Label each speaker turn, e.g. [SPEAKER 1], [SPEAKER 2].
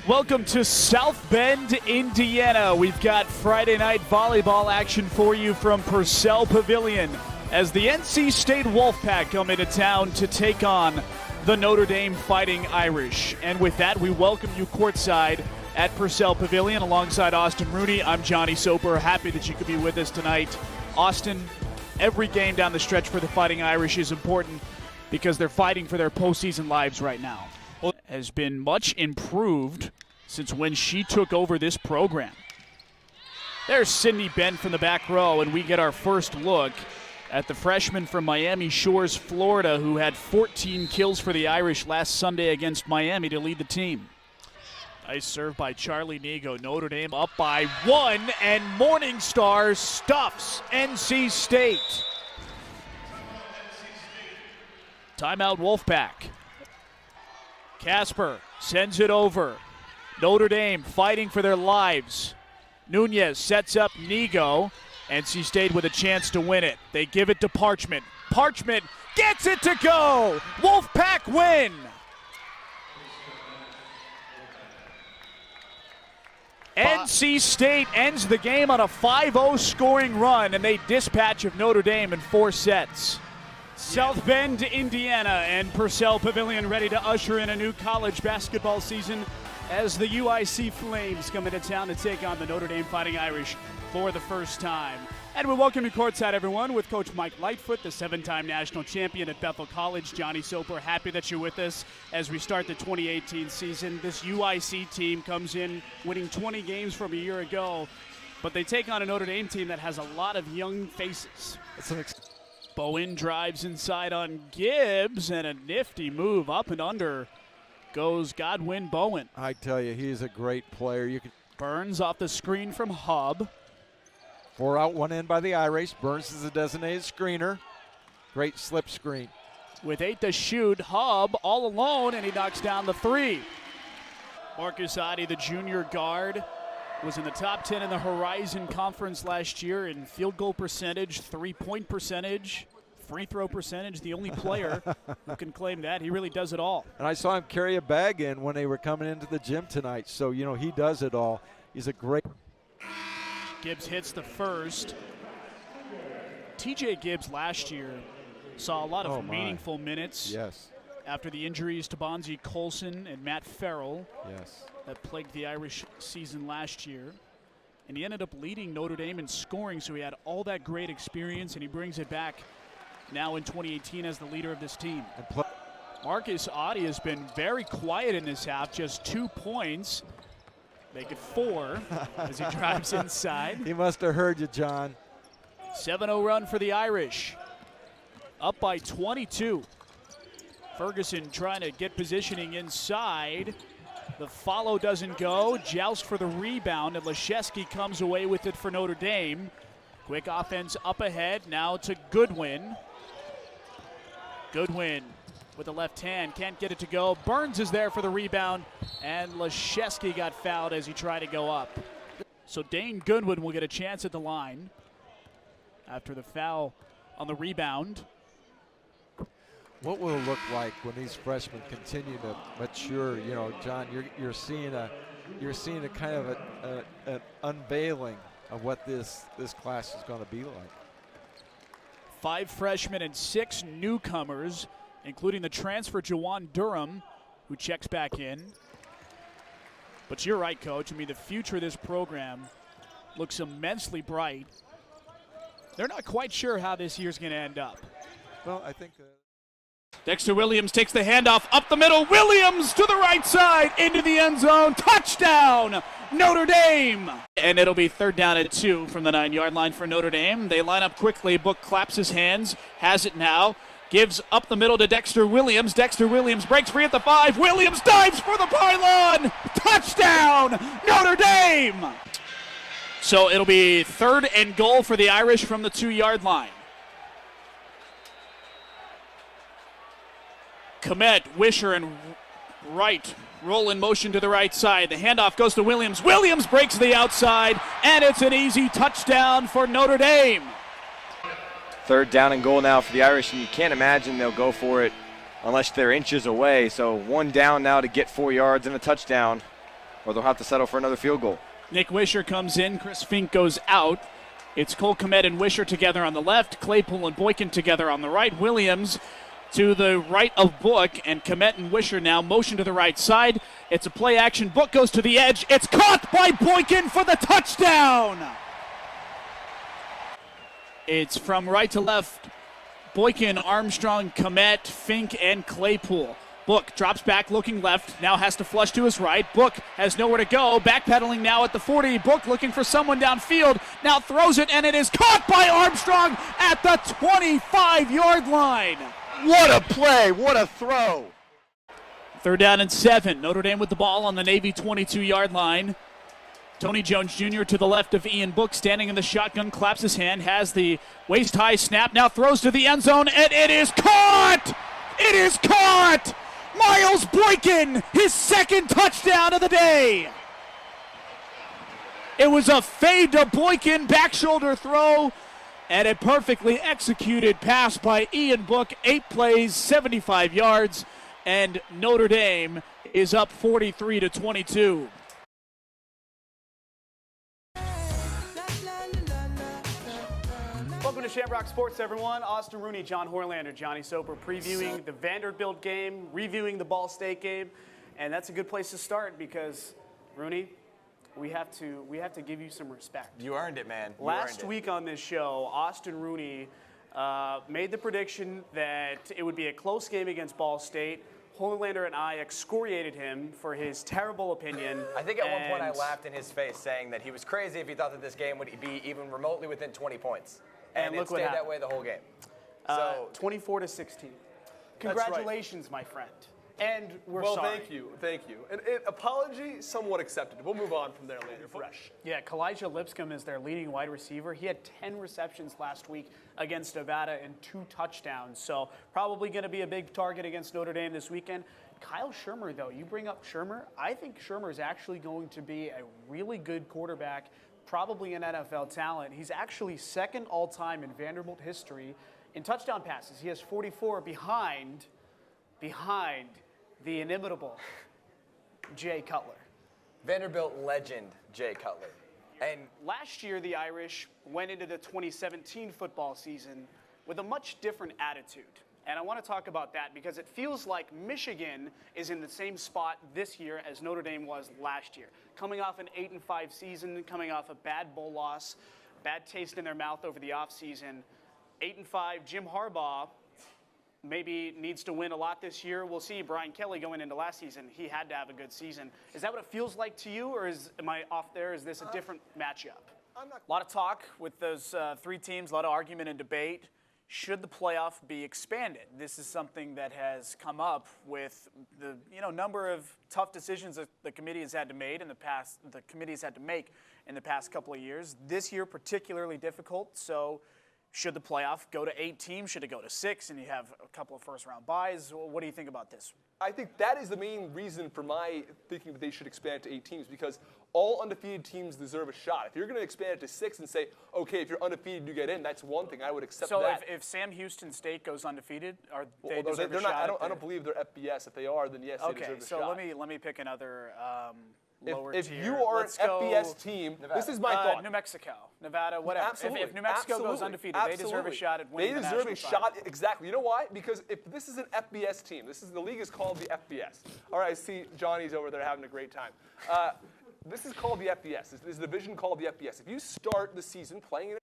[SPEAKER 1] Welcome to South Bend, Indiana. We've got Friday night volleyball action for you from Purcell Pavilion as the NC State Wolfpack come into town to take on the Notre Dame Fighting Irish. And with that, we welcome you courtside at Purcell Pavilion alongside Austin Rooney. I'm Johnny Soper. Happy that you could be with us tonight. Austin, every game down the stretch for the Fighting Irish is important because they're fighting for their postseason lives right now. Has been much improved since when she took over this program. There's Sydney Bent from the back row, and we get our first look at the freshman from Miami Shores, Florida, who had 14 kills for the Irish last Sunday against Miami to lead the team. Nice serve by Charlie Nigo. Notre Dame up by 1, and Morningstar stuffs NC State. Timeout Wolfpack. Casper sends it over. Notre Dame fighting for their lives. Nunez sets up Nigo. NC State with a chance to win it. They give it to Parchment. Parchment gets it to go. Wolfpack win. NC State ends the game on a 5-0 scoring run, and they dispatch of Notre Dame in 4 sets. South Bend, Indiana, and Purcell Pavilion ready to usher in a new college basketball season as the UIC Flames come into town to take on the Notre Dame Fighting Irish for the first time. And we welcome you courtside, everyone, with Coach Mike Lightfoot, the 7-time national champion at Bethel College. Johnny Soper, happy that you're with us as we start the 2018 season. This UIC team comes in winning 20 games from a year ago, but they take on a Notre Dame team that has a lot of young faces. Bowen drives inside on Gibbs, and a nifty move up and under goes Godwin Bowen.
[SPEAKER 2] I tell you, he's a great player.
[SPEAKER 1] Burns off the screen from Hub.
[SPEAKER 2] 4 out, 1 in by the Irish. Burns is a designated screener. Great slip screen.
[SPEAKER 1] With 8 to shoot, Hub all alone, and he knocks down the 3. Marcus Adi, the junior guard, was in the top 10 in the Horizon Conference last year in field goal percentage, 3-point percentage, free throw percentage. The only player who can claim that. He really does it all.
[SPEAKER 2] And I saw him carry a bag in when they were coming into the gym tonight. So, you know, he does it all. He's a great.
[SPEAKER 1] Gibbs hits the first. TJ Gibbs last year saw a lot of meaningful minutes.
[SPEAKER 2] Yes.
[SPEAKER 1] After the injuries to Bonzi Colson and Matt Farrell.
[SPEAKER 2] Yes.
[SPEAKER 1] That plagued the Irish season last year. And he ended up leading Notre Dame in scoring, so he had all that great experience, and he brings it back now in 2018 as the leader of this team. Marcus Adi has been very quiet in this half, just 2 points. Make it 4 as he drives inside.
[SPEAKER 2] He must have heard you, John.
[SPEAKER 1] 7-0 run for the Irish. Up by 22. Ferguson trying to get positioning inside. The follow doesn't go. Joust for the rebound, and Leszewski comes away with it for Notre Dame. Quick offense up ahead. Now to Goodwin. Goodwin with the left hand. Can't get it to go. Burns is there for the rebound, and Leszewski got fouled as he tried to go up. So Dane Goodwin will get a chance at the line after the foul on the rebound.
[SPEAKER 2] What will it look like when these freshmen continue to mature? You know, John, you're seeing a kind of an unveiling of what this class is going to be like.
[SPEAKER 1] 5 freshmen and 6 newcomers, including the transfer Jawan Durham, who checks back in. But you're right, Coach. I mean, the future of this program looks immensely bright. They're not quite sure how this year's going to end up.
[SPEAKER 2] Well, I think.
[SPEAKER 1] Dexter Williams takes the handoff up the middle. Williams to the right side into the end zone. Touchdown, Notre Dame. And it'll be 3rd down and 2 from the 9-yard line for Notre Dame. They line up quickly. Book claps his hands, has it now. Gives up the middle to Dexter Williams. Dexter Williams breaks free at the 5. Williams dives for the pylon. Touchdown, Notre Dame. So it'll be 3rd and goal for the Irish from the 2-yard line. Komet, Wisher, and Wright roll in motion to the right side. The handoff goes to Williams. Williams breaks the outside, and it's an easy touchdown for Notre Dame.
[SPEAKER 3] 3rd down and goal now for the Irish, and you can't imagine they'll go for it unless they're inches away. So 1 down now to get 4 yards and a touchdown. or they'll have to settle for another field goal.
[SPEAKER 1] Nick Wisher comes in. Chris Fink goes out. It's Cole Kmet and Wisher together on the left. Claypool and Boykin together on the right. Williams to the right of Book, and Kmet and Wisher now motion to the right side. It's a play action. Book goes to the edge. It's caught by Boykin for the touchdown. It's from right to left. Boykin, Armstrong, Kmet, Fink, and Claypool. Book drops back looking left, now has to flush to his right. Book has nowhere to go, backpedaling now at the 40. Book looking for someone downfield, now throws it, and it is caught by Armstrong at the 25-yard line.
[SPEAKER 4] What a play, what a throw.
[SPEAKER 1] 3rd down and 7. Notre Dame with the ball on the Navy 22-yard line. Tony Jones Jr. to the left of Ian Book, standing in the shotgun, claps his hand, has the waist-high snap, now throws to the end zone, and it is caught! It is caught! Miles Boykin, his 2nd touchdown of the day. It was a fade to Boykin, back shoulder throw, and a perfectly executed pass by Ian Book. 8 plays, 75 yards, and Notre Dame is up 43-22.
[SPEAKER 5] Welcome to Shamrock Sports, everyone. Austin Rooney, John Horlander, Johnny Soper previewing the Vanderbilt game, reviewing the Ball State game, and that's a good place to start because, Rooney, we have to give you some respect.
[SPEAKER 6] You earned it, man.
[SPEAKER 5] Last week on this show, Austin Rooney made the prediction that it would be a close game against Ball State. Horlander and I excoriated him for his terrible opinion.
[SPEAKER 6] I think at one point I laughed in his face saying that he was crazy if he thought that this game would be even remotely within 20 points. And
[SPEAKER 5] look
[SPEAKER 6] it
[SPEAKER 5] what
[SPEAKER 6] stayed
[SPEAKER 5] happened.
[SPEAKER 6] that way the whole game.
[SPEAKER 5] So 24-16. Congratulations, my friend. And we're sorry.
[SPEAKER 4] Well, thank you. And apology, somewhat accepted. We'll move on from there later. Fresh.
[SPEAKER 5] Yeah, Kalijah Lipscomb is their leading wide receiver. He had 10 receptions last week against Nevada and 2 touchdowns. So probably going to be a big target against Notre Dame this weekend. Kyle Shermer, though, you bring up Shermer. I think Shermer is actually going to be a really good quarterback, probably an NFL talent. He's actually 2nd all-time in Vanderbilt history in touchdown passes. He has 44 behind the inimitable Jay Cutler.
[SPEAKER 6] Vanderbilt legend Jay Cutler. And
[SPEAKER 5] last year, the Irish went into the 2017 football season with a much different attitude. And I want to talk about that because it feels like Michigan is in the same spot this year as Notre Dame was last year. Coming off an 8-5 season, coming off a bad bowl loss, bad taste in their mouth over the offseason. 8-5, Jim Harbaugh maybe needs to win a lot this year. We'll see. Brian Kelly going into last season, he had to have a good season. Is that what it feels like to you, or am I off there? Is this a different matchup? A lot of talk with those 3 teams, a lot of argument and debate. Should the playoff be expanded? This is something that has come up with the number of tough decisions that the committee has had to make in the past. The committee has had to make in the past couple of years. This year particularly difficult. So, should the playoff go to 8 teams? Should it go to 6? And you have a couple of first-round byes. What do you think about this?
[SPEAKER 4] I think that is the main reason for my thinking that they should expand it to 8 teams because all undefeated teams deserve a shot. If you're going to expand it to 6 and say, okay, if you're undefeated, you get in, that's one thing. I would accept that.
[SPEAKER 5] So if Sam Houston State goes undefeated, are they
[SPEAKER 4] well,
[SPEAKER 5] deserve
[SPEAKER 4] they're
[SPEAKER 5] a
[SPEAKER 4] not,
[SPEAKER 5] shot?
[SPEAKER 4] I don't believe they're FBS. If they are, then yes, they deserve a shot.
[SPEAKER 5] Okay, so let me pick another lower
[SPEAKER 4] if
[SPEAKER 5] tier.
[SPEAKER 4] you are
[SPEAKER 5] Let's
[SPEAKER 4] an
[SPEAKER 5] go
[SPEAKER 4] FBS team,
[SPEAKER 6] Nevada.
[SPEAKER 4] This is my thought.
[SPEAKER 5] New Mexico, Nevada, whatever.
[SPEAKER 4] Absolutely.
[SPEAKER 5] If New Mexico goes undefeated, they deserve a shot at winning the
[SPEAKER 4] They deserve a
[SPEAKER 5] national
[SPEAKER 4] shot,
[SPEAKER 5] title.
[SPEAKER 4] exactly. You know why? Because if this is an FBS team, the league is called the FBS. All right, I see Johnny's over there having a great time. This is called the FBS. This is a division called the FBS. If you start the season playing in